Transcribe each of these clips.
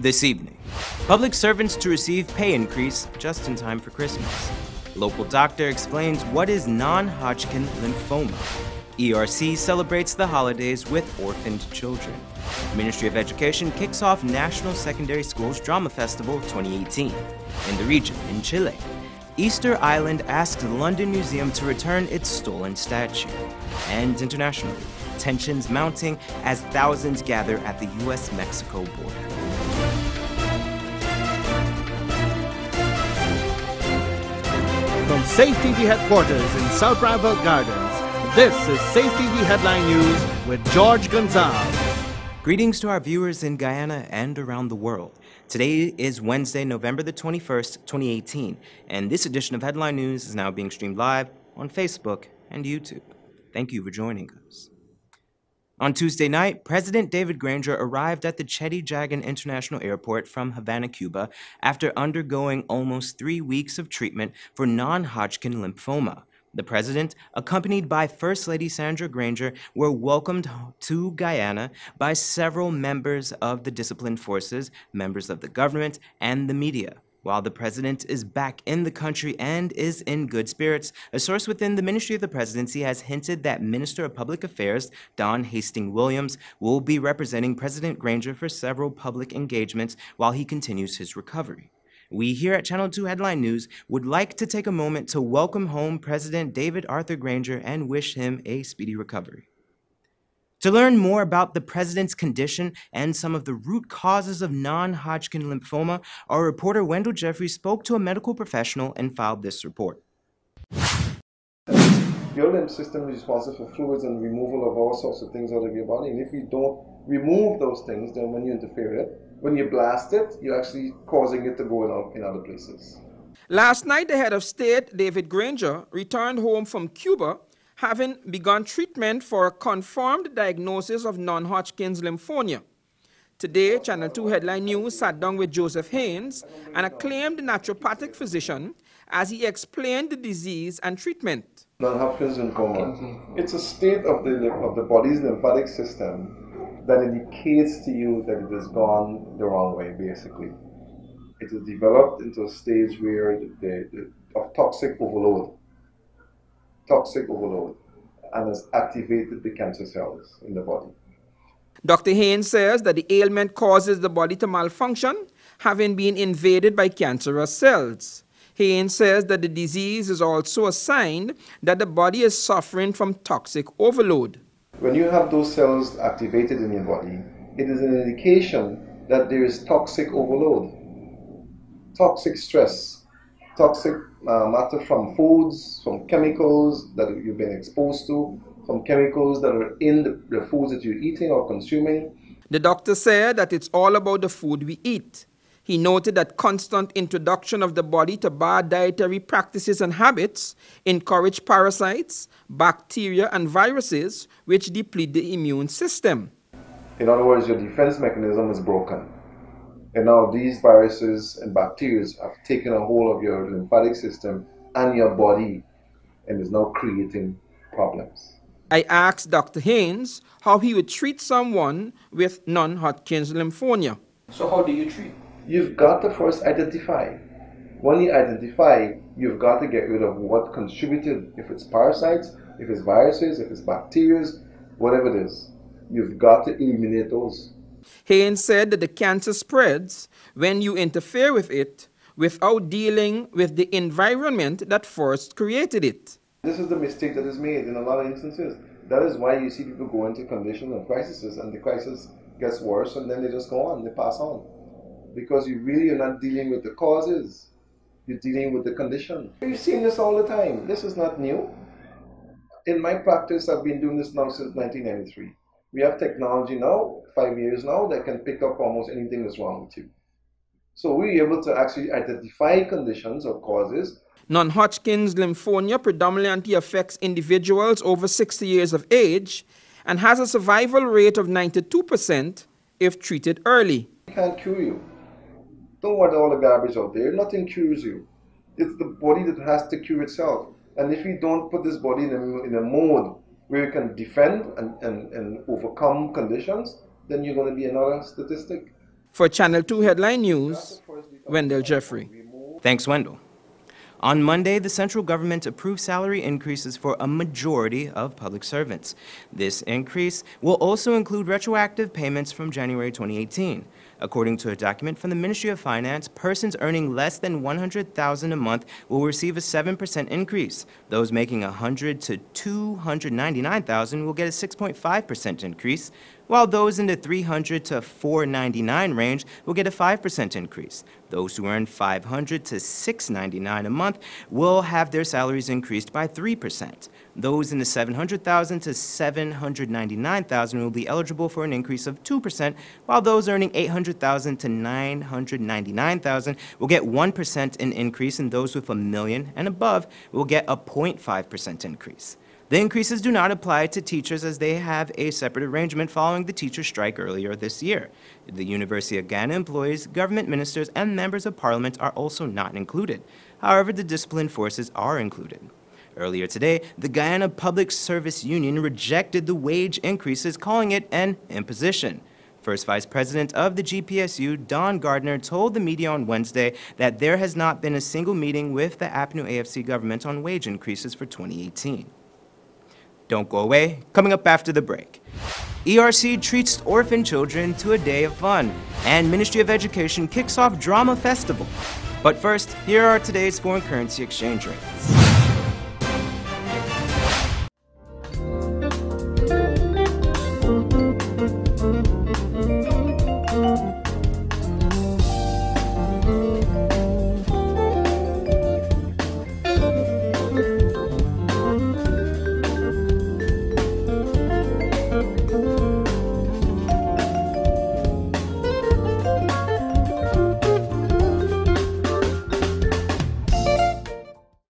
This evening, public servants to receive pay increase just in time for Christmas. Local doctor explains what is non-Hodgkin lymphoma. ERC celebrates the holidays with orphaned children. Ministry of Education kicks off National Secondary Schools Drama Festival 2018. In the region, in Chile, Easter Island asks the London Museum to return its stolen statue. And internationally, tensions mounting as thousands gather at the US-Mexico border. From Safe TV headquarters in South Rival Gardens, this is Safe TV Headline News with George Gonzalez. Greetings to our viewers in Guyana and around the world. Today is Wednesday, November the 21st, 2018, and this edition of Headline News is now being streamed live on Facebook and YouTube. Thank you for joining us. On Tuesday night, President David Granger arrived at the Chetty Jagan International Airport from Havana, Cuba, after undergoing almost 3 weeks of treatment for non-Hodgkin lymphoma. The president, accompanied by First Lady Sandra Granger, were welcomed to Guyana by several members of the disciplined forces, members of the government, and the media. While the president is back in the country and is in good spirits, a source within the Ministry of the Presidency has hinted that Minister of Public Affairs, Don Hastings-Williams, will be representing President Granger for several public engagements while he continues his recovery. We here at Channel 2 Headline News would like to take a moment to welcome home President David Arthur Granger and wish him a speedy recovery. To learn more about the president's condition and some of the root causes of non-Hodgkin lymphoma, our reporter Wendell Jeffries spoke to a medical professional and filed this report. Your lymph system is responsible for fluids and removal of all sorts of things out of your body. And if you don't remove those things, then when you interfere it, when you blast it, you're actually causing it to go in other places. Last night, the head of state, David Granger, returned home from Cuba, having begun treatment for a confirmed diagnosis of non-Hodgkin's lymphoma. Today, Channel 2 Headline News sat down with Joseph Haynes, an acclaimed naturopathic physician, as he explained the disease and treatment. Non-Hodgkin's lymphoma, it's a state of the body's lymphatic system that indicates to you that it has gone the wrong way, basically. It has developed into a stage where of toxic overload, and has activated the cancer cells in the body. Dr. Haynes says that the ailment causes the body to malfunction, having been invaded by cancerous cells. Haynes says that the disease is also a sign that the body is suffering from toxic overload. When you have those cells activated in your body, it is an indication that there is toxic overload, toxic stress, toxic matter from foods, from chemicals that you've been exposed to, from chemicals that are in the foods that you're eating or consuming. The doctor said that it's all about the food we eat. He noted that constant introduction of the body to bad dietary practices and habits encourage parasites, bacteria, and viruses, which deplete the immune system. In other words, your defense mechanism is broken. And now these viruses and bacteria have taken a hold of your lymphatic system and your body and is now creating problems. I asked Dr. Haynes how he would treat someone with non-Hodgkin's lymphoma. So how do you treat? You've got to first identify. When you identify, you've got to get rid of what contributed, if it's parasites, if it's viruses, if it's bacteria, whatever it is. You've got to eliminate those. Haynes said that the cancer spreads when you interfere with it without dealing with the environment that first created it. This is the mistake that is made in a lot of instances. That is why you see people go into conditions and crises, and the crisis gets worse, and then they just go on, they pass on. Because you really are not dealing with the causes, you're dealing with the condition. You've seen this all the time. This is not new. In my practice, I've been doing this now since 1993. We have technology now, 5 years now, that can pick up almost anything that's wrong with you. So we're able to actually identify conditions or causes. Non-Hodgkin's lymphoma predominantly affects individuals over 60 years of age and has a survival rate of 92% if treated early. It can't cure you. Don't want all the garbage out there. Nothing cures you. It's the body that has to cure itself. And if we don't put this body in a mode where you can defend and overcome conditions, then you're going to be another statistic. For Channel 2 Headline News, Wendell Jeffrey. Thanks, Wendell. On Monday, the central government approved salary increases for a majority of public servants. This increase will also include retroactive payments from January 2018. According to a document from the Ministry of Finance, persons earning less than $100,000 a month will receive a 7% increase. Those making $100,000 to $299,000 will get a 6.5% increase, while those in the $300 to $499 range will get a 5% increase. Those who earn $500 to $699 a month will have their salaries increased by 3%. Those in the $700,000 to $799,000 will be eligible for an increase of 2%, while those earning $800,000 to $999,000 will get 1% in increase, and those with $1 million and above will get a 0.5% increase. The increases do not apply to teachers as they have a separate arrangement following the teacher strike earlier this year. The University of Guyana employees, government ministers, and members of parliament are also not included. However, the disciplined forces are included. Earlier today, the Guyana Public Service Union rejected the wage increases, calling it an imposition. First Vice President of the GPSU, Don Gardner, told the media on Wednesday that there has not been a single meeting with the APNU AFC government on wage increases for 2018. Don't go away. Coming up after the break. ERC treats orphan children to a day of fun, and Ministry of Education kicks off Drama Festival. But first, here are today's foreign currency exchange rates.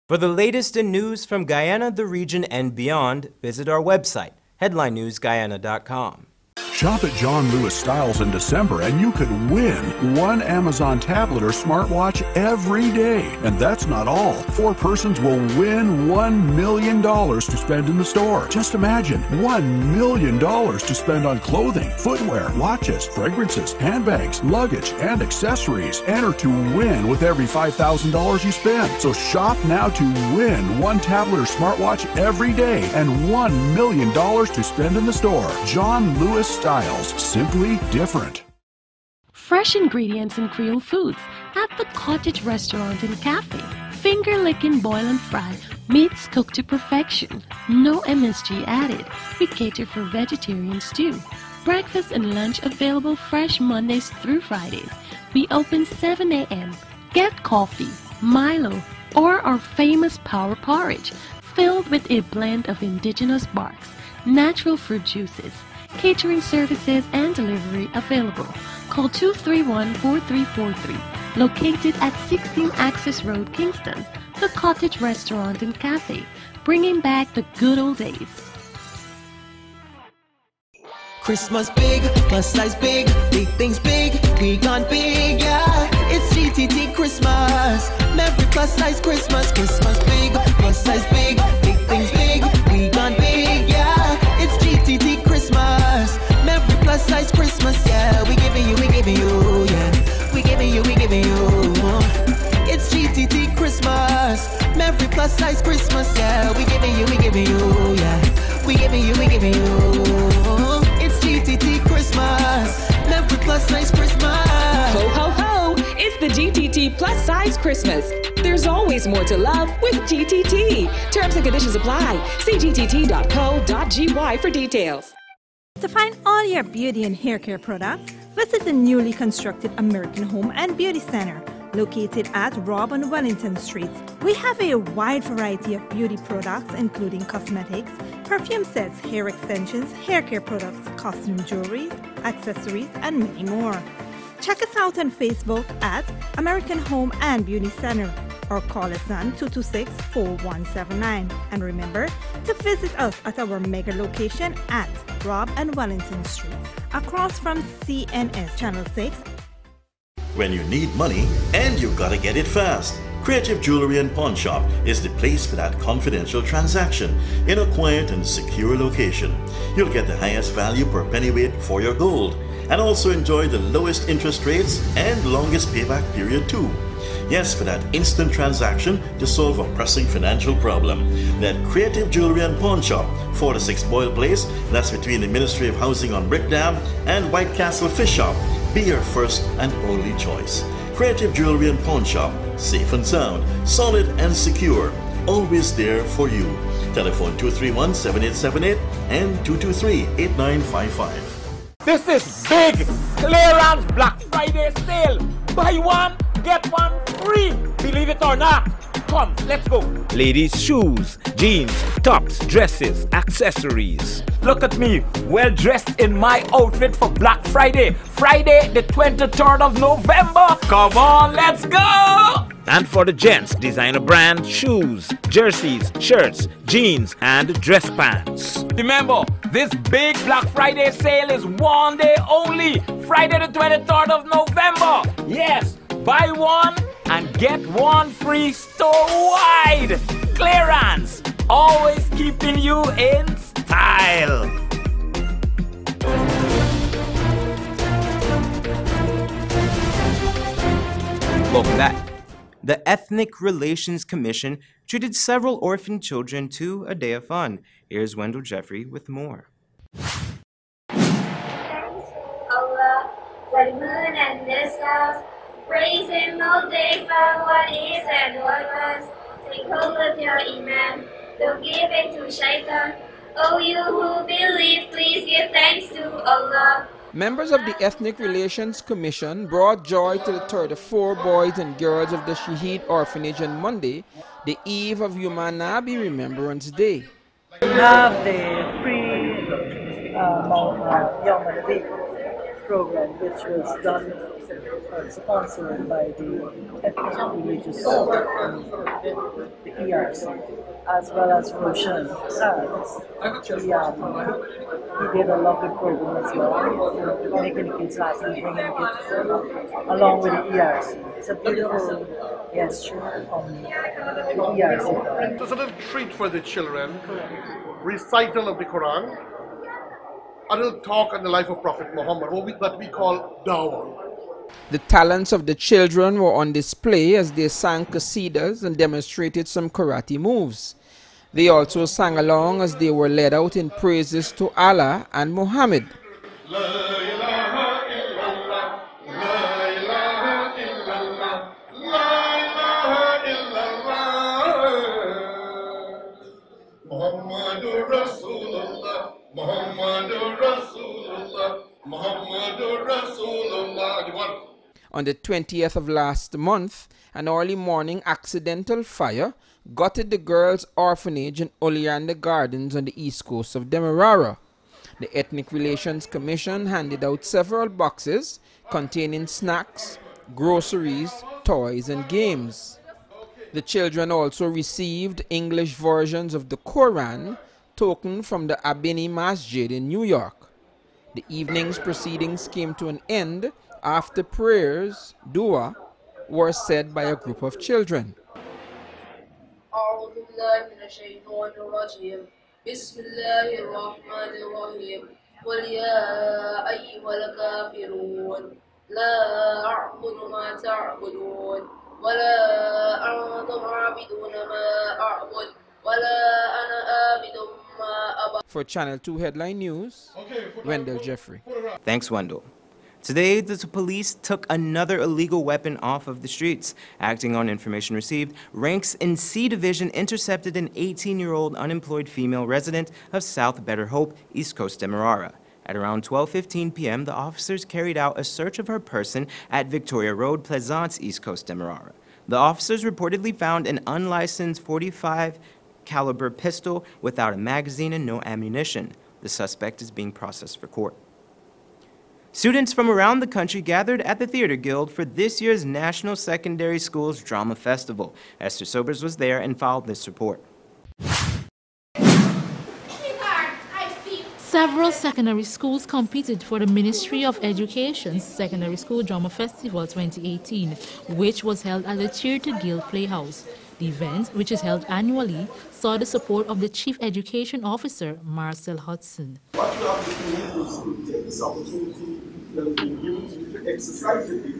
For the latest in news from Guyana, the region, and beyond, visit our website, headlinenewsguyana.com. Shop at John Lewis Styles in December and you could win one Amazon tablet or smartwatch every day. And that's not all. 4 persons will win $1 million to spend in the store. Just imagine, $1 million to spend on clothing, footwear, watches, fragrances, handbags, luggage, and accessories. Enter to win with every $5,000 you spend. So shop now to win one tablet or smartwatch every day and $1 million to spend in the store. John Lewis Styles, simply different. Fresh ingredients and Creole foods at the Cottage Restaurant and Cafe. Finger-licking boil and fry, meats cooked to perfection. No MSG added. We cater for vegetarians too. Breakfast and lunch available fresh Mondays through Fridays. We open 7 a.m. Get coffee, Milo, or our famous power porridge filled with a blend of indigenous barks, natural fruit juices. Catering services and delivery available. Call 231-4343. Located at 16 Access Road, Kingston. The Cottage Restaurant and Cafe. Bringing back the good old days. Christmas big, plus size big things big, we gone big, yeah. It's GTT Christmas, Merry plus size Christmas, Christmas big, plus size big things big, we gone big, yeah. It's GTT Christmas, Merry plus size Christmas, yeah. We giving you, yeah. We giving you. It's GTT Christmas, Merry plus size Christmas, yeah. We giving you, yeah. We giving you. It's GTT Christmas, Merry plus size Christmas. Ho, ho, ho! It's the GTT plus size Christmas. There's always more to love with GTT. Terms and conditions apply. See gtt.co.gy for details. To find all your beauty and hair care products, visit the newly constructed American Home and Beauty Center, located at Robb and Wellington Streets. We have a wide variety of beauty products, including cosmetics, perfume sets, hair extensions, hair care products, costume jewelry, accessories, and many more. Check us out on Facebook at American Home and Beauty Center or call us on 226-4179. And remember to visit us at our mega location at Robb and Wellington Streets, across from CNS Channel 6. When you need money and you gotta get it fast, Creative Jewelry and Pawn Shop is the place for that confidential transaction in a quiet and secure location. You'll get the highest value per pennyweight for your gold, and also enjoy the lowest interest rates and longest payback period too. Yes, for that instant transaction to solve a pressing financial problem. That Creative Jewelry and Pawn Shop, 46 Boyle Place, that's between the Ministry of Housing on Brick Dam and White Castle Fish Shop. Be your first and only choice. Creative Jewelry and Pawn Shop, safe and sound, solid and secure, always there for you. Telephone 231-7878 and 223-8955. This is big clearance Black Friday sale. Buy one, get one free. Believe it or not. Come, let's go. Ladies' shoes, jeans, tops, dresses, accessories. Look at me, well dressed in my outfit for Black Friday. Friday the 23rd of November. Come on, let's go. And for the gents, designer brand shoes, jerseys, shirts, jeans, and dress pants. Remember, this big Black Friday sale is one day only. Friday the 23rd of November. Yes, buy one and get one free store-wide. Clearance, always keeping you in style. Welcome back. The Ethnic Relations Commission treated several orphan children to a day of fun. Here's Wendell Jeffrey with more. Thanks, Allah, for the moon and the stars. Praise Him all day for what is and what was. Take hold of your iman, don't give in to shaitan. Oh, you who believe, please give thanks to Allah. Members of the Ethnic Relations Commission brought joy to the 34 boys and girls of the Shaheed Orphanage on Monday, the eve of Humanabi Remembrance Day. We have the free Young and the Big program, which was done sponsored by the Ethnic Religious and the ERC, as well as Roshan. He did a lovely program as well, making the kids happy, bringing the kids along with the ERC. It's a beautiful gesture from the ERC. It was a little treat for the children, recital of the Quran, a little talk on the life of Prophet Muhammad, what we call dawah. The talents of the children were on display as they sang qasidas and demonstrated some karate moves. They also sang along as they were led out in praises to Allah and Muhammad. On the 20th of last month, an early morning accidental fire gutted the girls' orphanage in Oleander Gardens on the east coast of Demerara. The Ethnic Relations Commission handed out several boxes containing snacks, groceries, toys, and games. The children also received English versions of the Quran, taken from the Abini Masjid in New York. The evening's proceedings came to an end after prayers, dua, were said by a group of children. For Channel 2 Headline News, Wendell Jeffrey. Thanks, Wendell. Today, the police took another illegal weapon off of the streets. Acting on information received, ranks in C Division intercepted an 18-year-old unemployed female resident of South Better Hope, East Coast Demerara. At around 12:15 p.m., the officers carried out a search of her person at Victoria Road, Plaisance, East Coast Demerara. The officers reportedly found an unlicensed .45 caliber pistol without a magazine and no ammunition. The suspect is being processed for court. Students from around the country gathered at the Theater Guild for this year's National Secondary Schools Drama Festival. Esther Sobers was there and filed this report. Several secondary schools competed for the Ministry of Education's Secondary School Drama Festival 2018, which was held at the Theater Guild Playhouse. The event, which is held annually, saw the support of the Chief Education Officer, Marcel Hudson. What you have to do is to take this opportunity that has been given to you to exercise it and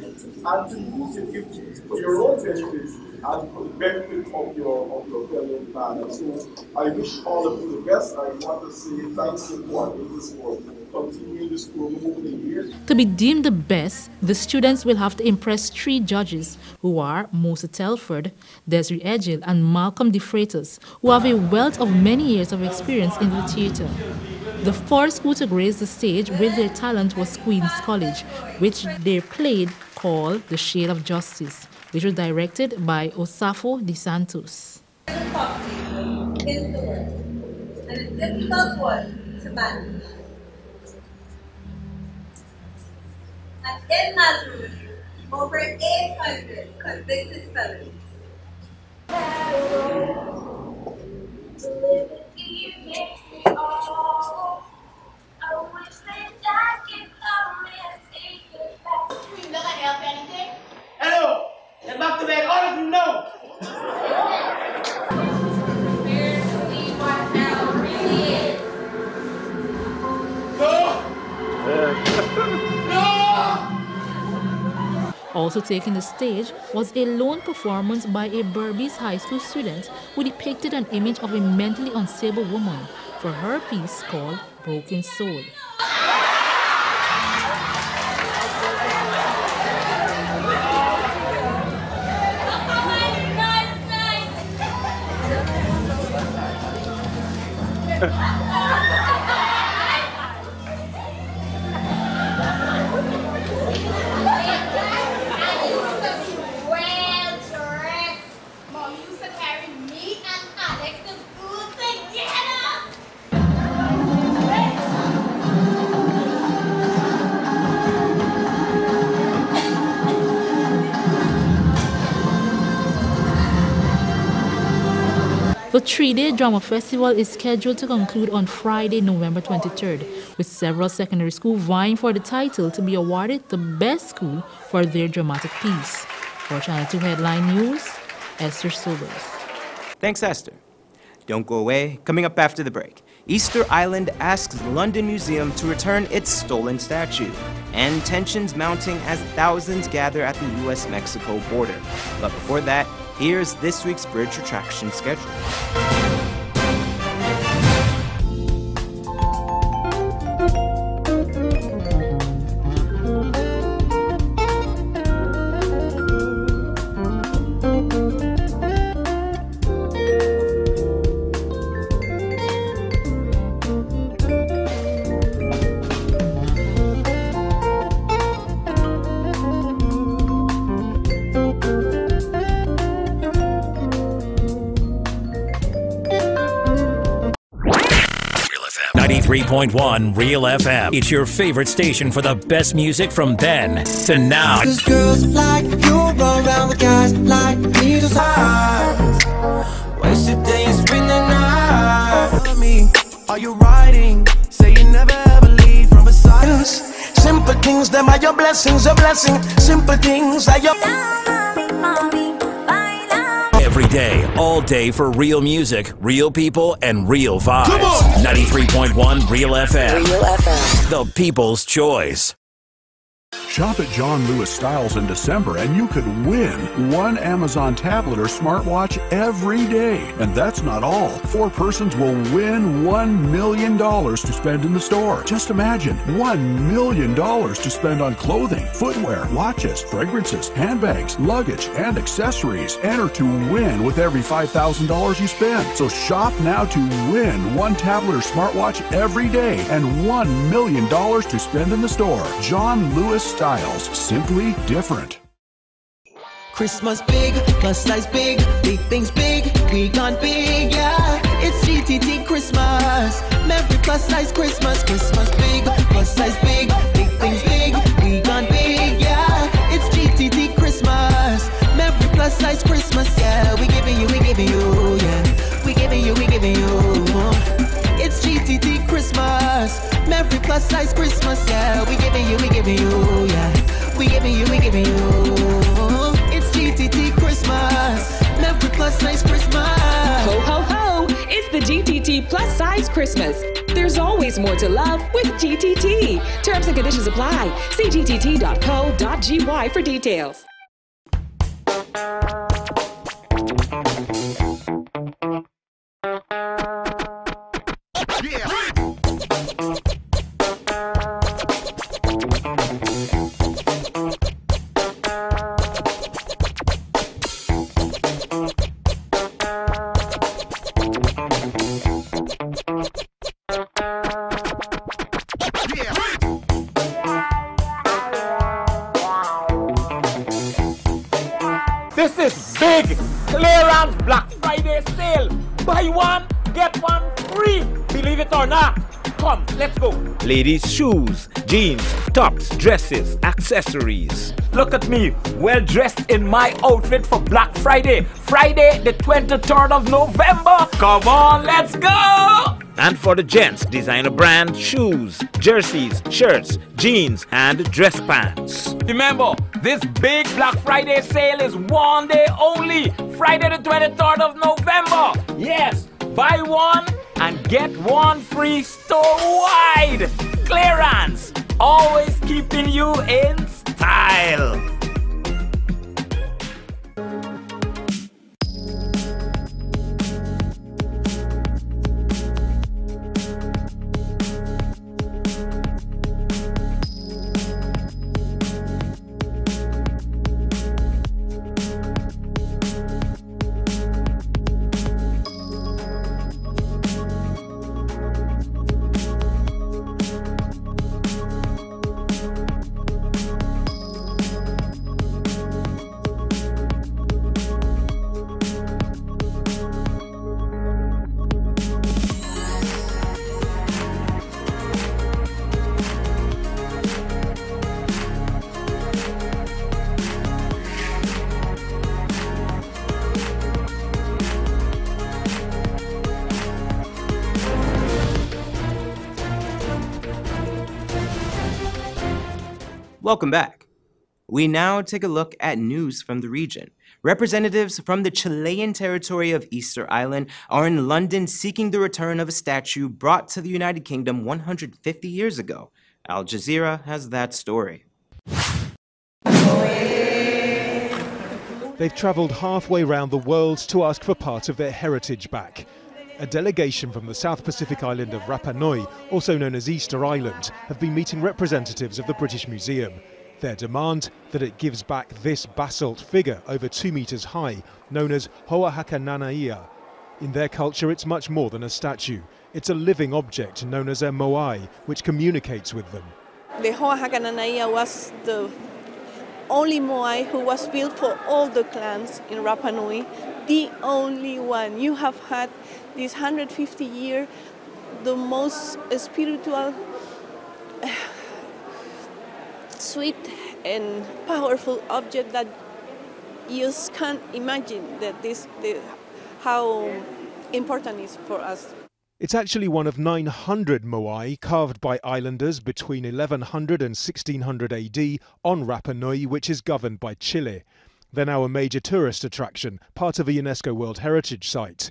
to use it for your own benefits and for the benefit of your fellow man. So I wish all of you the best. I want to say thanks to coordinators for continuing this program over the years. To be deemed the best, the students will have to impress 3 judges who are Musa Telford, Desiree Edgil, and Malcolm De Freitas, who have a wealth of many years of experience in the theatre. The 4th school to grace the stage with their talent was Queen's College, which they played called The Shade of Justice, which was directed by Osafo De Santos. Is the word, and a difficult one to manage. And in Mazrui, over 800 convicted felons. Hello! Get back to bed, all of you know! Also taking the stage was a lone performance by a Berbice High School student who depicted an image of a mentally unstable woman for her piece called Broken Soul. The 3-day drama festival is scheduled to conclude on Friday, November 23rd, with several secondary schools vying for the title to be awarded the best school for their dramatic piece. For Channel 2 Headline News, Esther Sobers. Thanks, Esther. Don't go away. Coming up after the break, Easter Island asks London Museum to return its stolen statue, and tensions mounting as thousands gather at the U.S.-Mexico border. But before that, here's this week's bridge retraction schedule. .1 Real FM. It's your favorite station for the best music from then to now. Cause girls like you run around with guys like me to size. Wasted days spending night. Me, are you riding? Say you never ever leave from beside us. Simple things, them are your blessings, a blessing. Simple things are your every day, all day for real music, real people, and real vibes. Come on! 93.1 Real FM. Real FM. The people's choice. Shop at John Lewis Styles in December and you could win one Amazon tablet or smartwatch every day. And that's not all. 4 persons will win $1 million to spend in the store. Just imagine, $1 million to spend on clothing, footwear, watches, fragrances, handbags, luggage, and accessories. Enter to win with every $5,000 you spend. So shop now to win one tablet or smartwatch every day and $1 million to spend in the store. John Lewis Styles. Simply different. Christmas big, plus size big, big things big, we gone big, yeah. It's GTT Christmas, Merry plus size Christmas, Christmas big, plus size big, big things big, we gone big, yeah. It's GTT Christmas, Merry plus size Christmas, yeah. We giving you, yeah. We giving you. It's GTT Christmas, Merry plus size Christmas, yeah. We giving you, yeah. We giving you. It's GTT Christmas, Merry plus size Christmas. Ho, ho, ho! It's the GTT plus size Christmas. There's always more to love with GTT. Terms and conditions apply. See gtt.co.gy for details. This is big clearance Black Friday sale. Buy one, get one free. Believe it or not. Come, let's go. Ladies' shoes, jeans, tops, dresses, accessories. Look at me, well dressed in my outfit for Black Friday. Friday the 23rd of November. Come on, let's go. And for the gents, designer brand shoes, jerseys, shirts, jeans, and dress pants. Remember, this big Black Friday sale is one day only. Friday the 23rd of November. Yes, buy one and get one free store-wide. Clearance, always keeping you in style. Welcome back. We now take a look at news from the region. Representatives from the Chilean territory of Easter Island are in London seeking the return of a statue brought to the United Kingdom 150 years ago. Al Jazeera has that story. They've travelled halfway round the world to ask for part of their heritage back. A delegation from the South Pacific island of Rapa Nui, also known as Easter Island, have been meeting representatives of the British Museum. Their demand that it gives back this basalt figure over 2 meters high, known as Hoa Hakananaia. In their culture, it's much more than a statue. It's a living object known as a moai, which communicates with them. The Hoa Hakananaia was the only moai who was built for all the clans in Rapa Nui. The only one. You have had this 150 year, the most spiritual, sweet and powerful object that you just can't imagine that how important it is for us. It's actually one of 900 moai carved by islanders between 1100 and 1600 AD on Rapa Nui, which is governed by Chile. They're now a major tourist attraction, part of a UNESCO World Heritage Site.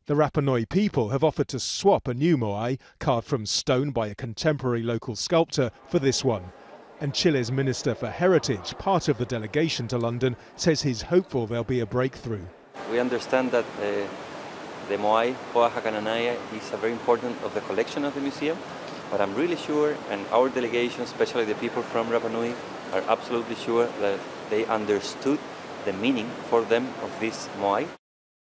The Rapa Nui people have offered to swap a new moai, carved from stone by a contemporary local sculptor, for this one. And Chile's Minister for Heritage, part of the delegation to London, says he's hopeful there'll be a breakthrough. We understand that the moai, Hoa Hakananaia, is a very important of the collection of the museum, but I'm really sure, and our delegation, especially the people from Rapa Nui, are absolutely sure that they understood the meaning for them of this moai.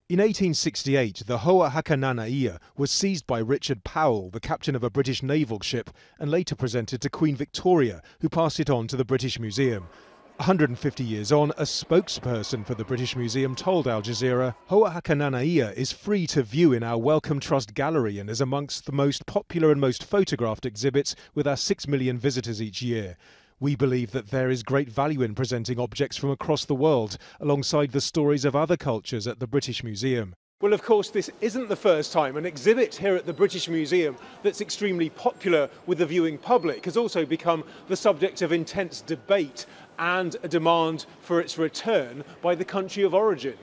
In 1868, the Hoa Hakananaia was seized by Richard Powell, the captain of a British naval ship, and later presented to Queen Victoria, who passed it on to the British Museum. 150 years on, a spokesperson for the British Museum told Al Jazeera, Hoa Hakananaia is free to view in our Wellcome Trust gallery and is amongst the most popular and most photographed exhibits with our 6 million visitors each year. We believe that there is great value in presenting objects from across the world, alongside the stories of other cultures at the British Museum. Well, of course, this isn't the first time an exhibit here at the British Museum that's extremely popular with the viewing public has also become the subject of intense debate and a demand for its return by the country of origin.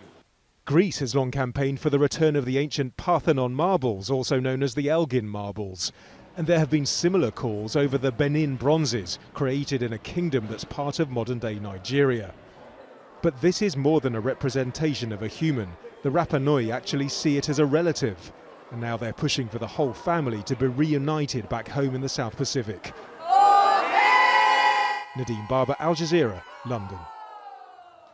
Greece has long campaigned for the return of the ancient Parthenon marbles, also known as the Elgin marbles. And there have been similar calls over the Benin bronzes, created in a kingdom that's part of modern-day Nigeria. But this is more than a representation of a human. The Rapa Nui actually see it as a relative. And now they're pushing for the whole family to be reunited back home in the South Pacific. Nadeem Barber, Al Jazeera, London.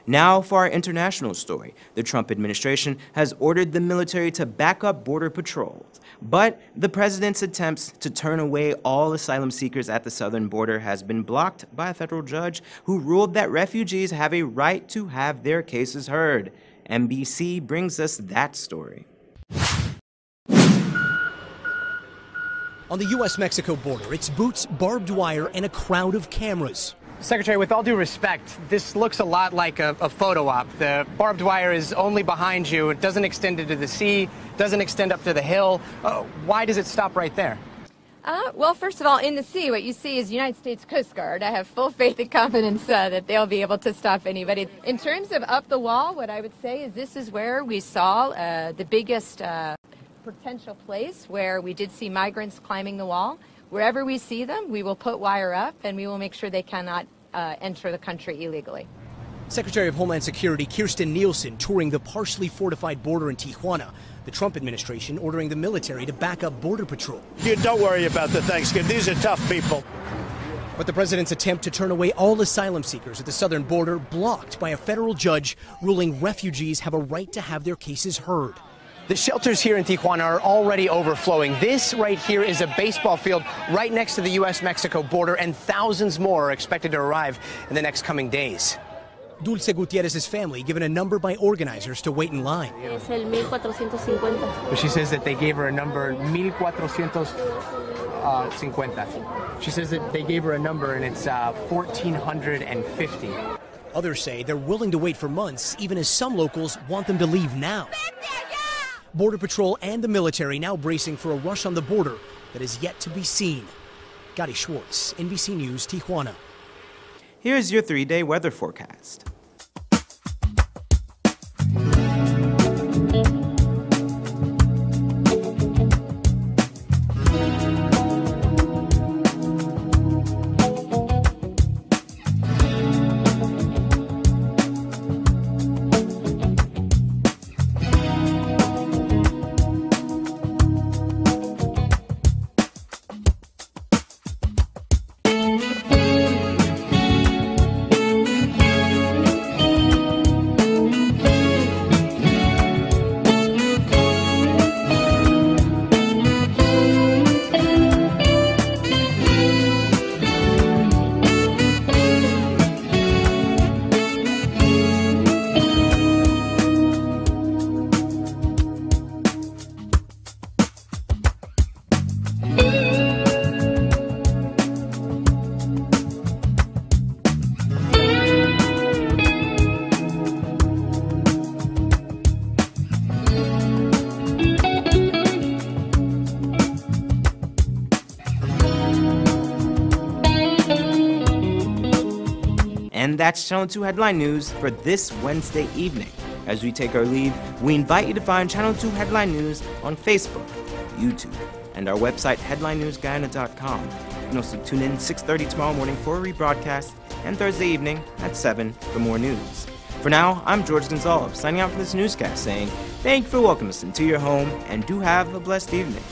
Now for our international story. The Trump administration has ordered the military to back up border patrols. But the president's attempts to turn away all asylum seekers at the southern border has been blocked by a federal judge who ruled that refugees have a right to have their cases heard. NBC brings us that story. On the U.S.-Mexico border, it's boots, barbed wire, and a crowd of cameras. Secretary, with all due respect, this looks a lot like a photo op. The barbed wire is only behind you. It doesn't extend into the sea, doesn't extend up to the hill. Why does it stop right there? Well, first of all, in the sea, what you see is United States Coast Guard. I have full faith and confidence that they'll be able to stop anybody. In terms of up the wall, what I would say is this is where we saw the biggest potential place where we did see migrants climbing the wall. Wherever we see them, we will put wire up and we will make sure they cannot enter the country illegally. Secretary of Homeland Security Kirstjen Nielsen touring the partially fortified border in Tijuana. The Trump administration ordering the military to back up Border Patrol. You don't worry about the Thanksgiving. These are tough people. But the president's attempt to turn away all asylum seekers at the southern border blocked by a federal judge ruling refugees have a right to have their cases heard. The shelters here in Tijuana are already overflowing. This right here is a baseball field right next to the U.S.-Mexico border, and thousands more are expected to arrive in the next coming days. Dulce Gutierrez's family given a number by organizers to wait in line. But she says that they gave her a number, 1,450. She says that they gave her a number, and it's 1,450. Others say they're willing to wait for months, even as some locals want them to leave now. Border Patrol and the military now bracing for a rush on the border that is yet to be seen. Gotti Schwartz, NBC News, Tijuana. Here's your 3-day weather forecast. And that's Channel 2 Headline News for this Wednesday evening. As we take our leave, we invite you to find Channel 2 Headline News on Facebook, YouTube, and our website, headlinenewsguyana.com. You can also tune in 6:30 tomorrow morning for a rebroadcast, and Thursday evening at 7 for more news. For now, I'm George Gonzalez, signing out for this newscast, saying thank you for welcoming us into your home, and do have a blessed evening.